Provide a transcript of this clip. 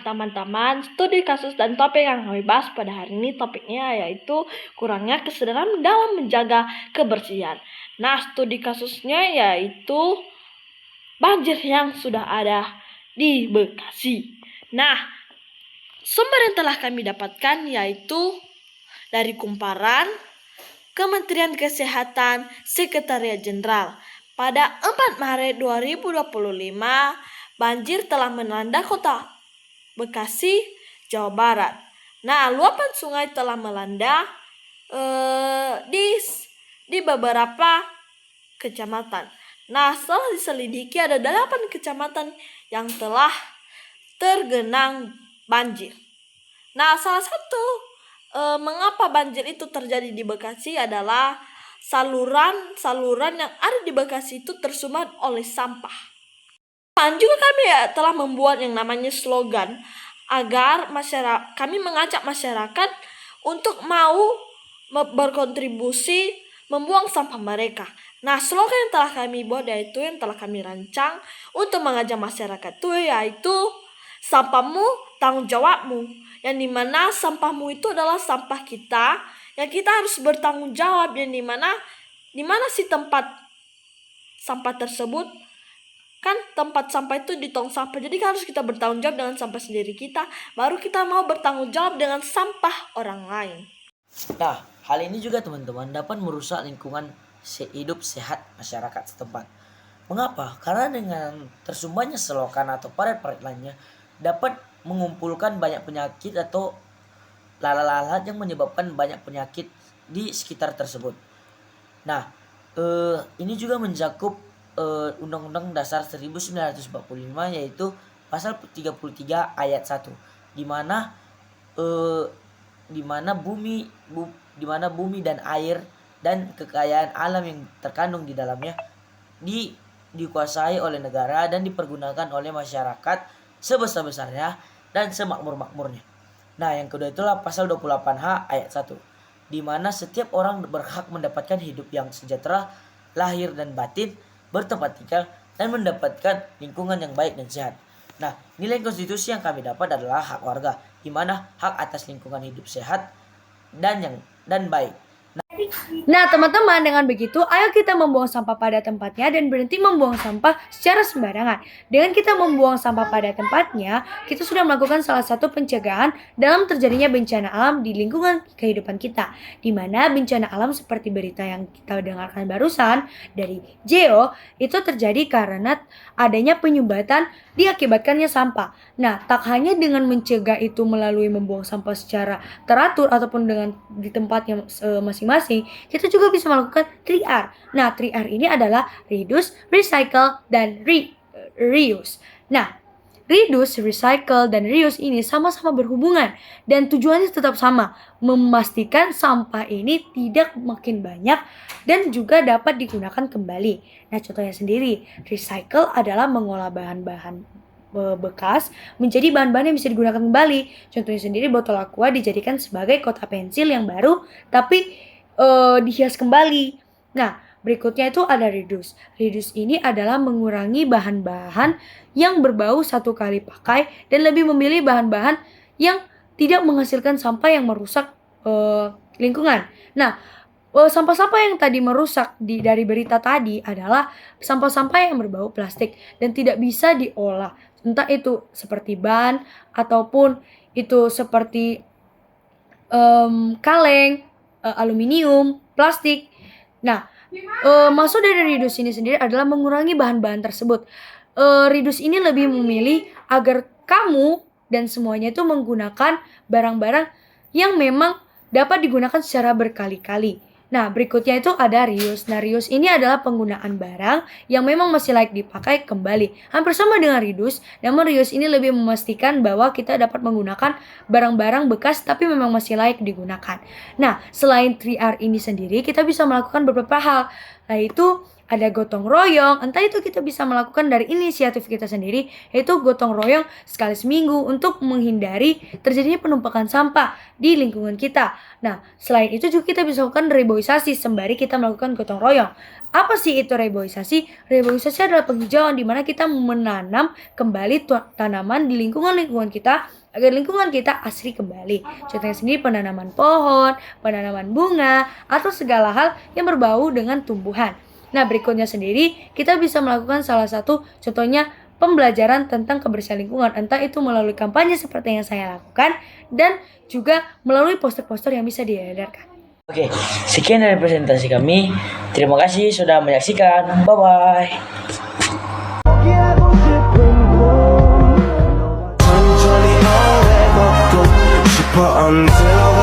teman-teman, studi kasus dan topik yang kami bahas pada hari ini topiknya yaitu kurangnya kesadaran dalam menjaga kebersihan. Nah, studi kasusnya yaitu banjir yang sudah ada di Bekasi. Nah, sumber yang telah kami dapatkan yaitu dari kumparan Kementerian Kesehatan Sekretariat Jenderal. Pada 4 Maret 2025, banjir telah melanda kota Bekasi, Jawa Barat. Nah, luapan sungai telah melanda di beberapa kecamatan. Nah, setelah diselidiki ada 8 kecamatan yang telah tergenang banjir. Nah, salah satu mengapa banjir itu terjadi di Bekasi adalah saluran yang ada di Bekasi itu tersumbat oleh sampah. Dan juga kami telah membuat yang namanya slogan agar kami mengajak masyarakat untuk mau berkontribusi membuang sampah mereka. Nah, slogan yang telah kami buat yaitu yang telah kami rancang untuk mengajak masyarakat itu yaitu sampahmu tanggung jawabmu, yang dimana sampahmu itu adalah sampah kita yang kita harus bertanggung jawab, yang dimana sih tempat sampah tersebut, kan tempat sampah itu di tong sampah, jadi harus kita bertanggung jawab dengan sampah sendiri kita, baru kita mau bertanggung jawab dengan sampah orang lain. Nah, hal ini juga teman-teman dapat merusak lingkungan hidup sehat masyarakat setempat. Mengapa? Karena dengan tersumbatnya selokan atau parit-parit lainnya dapat mengumpulkan banyak penyakit atau lalat-lalat yang menyebabkan banyak penyakit di sekitar tersebut. Nah, ini juga mencakup Undang-Undang Dasar 1945 yaitu pasal 33 ayat 1 di mana bumi dan air dan kekayaan alam yang terkandung di dalamnya dikuasai oleh negara dan dipergunakan oleh masyarakat sebesar-besarnya dan semakmur-makmurnya. Nah, yang kedua itulah pasal 28H ayat 1 di mana setiap orang berhak mendapatkan hidup yang sejahtera lahir dan batin, bertempat tinggal, dan mendapatkan lingkungan yang baik dan sehat. Nah, nilai konstitusi yang kami dapat adalah hak warga, di mana hak atas lingkungan hidup sehat dan baik. Nah, teman-teman, dengan begitu, ayo kita membuang sampah pada tempatnya dan berhenti membuang sampah secara sembarangan. Dengan kita membuang sampah pada tempatnya, kita sudah melakukan salah satu pencegahan dalam terjadinya bencana alam di lingkungan kehidupan kita. Di mana bencana alam seperti berita yang kita dengarkan barusan dari Geo, itu terjadi karena adanya penyumbatan diakibatkannya sampah. Nah, tak hanya dengan mencegah itu melalui membuang sampah secara teratur ataupun dengan di tempatnya masing-masing, kita juga bisa melakukan 3R. Nah, 3R ini adalah reduce, recycle, dan reuse. Nah, reduce, recycle, dan reuse ini sama-sama berhubungan dan tujuannya tetap sama, memastikan sampah ini tidak makin banyak dan juga dapat digunakan kembali. Nah, contohnya sendiri, recycle adalah mengolah bahan-bahan bekas menjadi bahan-bahan yang bisa digunakan kembali. Contohnya sendiri, botol aqua dijadikan sebagai kotak pensil yang baru tapi dihias kembali. Nah, berikutnya itu ada reduce. Reduce ini adalah mengurangi bahan-bahan yang berbau satu kali pakai dan lebih memilih bahan-bahan yang tidak menghasilkan sampah yang merusak lingkungan. Nah, sampah-sampah yang tadi merusak dari berita tadi adalah sampah-sampah yang berbau plastik dan tidak bisa diolah. Entah itu seperti ban ataupun itu seperti kaleng, aluminium, plastik. Nah, maksud dari reduce ini sendiri adalah mengurangi bahan-bahan tersebut. Reduce ini lebih memilih agar kamu dan semuanya itu menggunakan barang-barang yang memang dapat digunakan secara berkali-kali. Nah, berikutnya itu ada reuse. Nah, reuse ini adalah penggunaan barang yang memang masih layak dipakai kembali. Hampir sama dengan reduce, namun reuse ini lebih memastikan bahwa kita dapat menggunakan barang-barang bekas tapi memang masih layak digunakan. Nah, selain 3R ini sendiri, kita bisa melakukan beberapa hal, yaitu ada gotong royong, entah itu kita bisa melakukan dari inisiatif kita sendiri, yaitu gotong royong sekali seminggu untuk menghindari terjadinya penumpukan sampah di lingkungan kita. Nah, selain itu juga kita bisa melakukan reboisasi sembari kita melakukan gotong royong. Apa sih itu reboisasi? Reboisasi adalah penghijauan di mana kita menanam kembali tanaman di lingkungan kita agar lingkungan kita asri kembali. Contohnya sendiri penanaman pohon, penanaman bunga, atau segala hal yang berbau dengan tumbuhan. Nah, berikutnya sendiri kita bisa melakukan salah satu contohnya pembelajaran tentang kebersihan lingkungan, entah itu melalui kampanye seperti yang saya lakukan dan juga melalui poster-poster yang bisa diedarkan. Oke, sekian dari presentasi kami. Terima kasih sudah menyaksikan. Bye-bye. 2020 Until I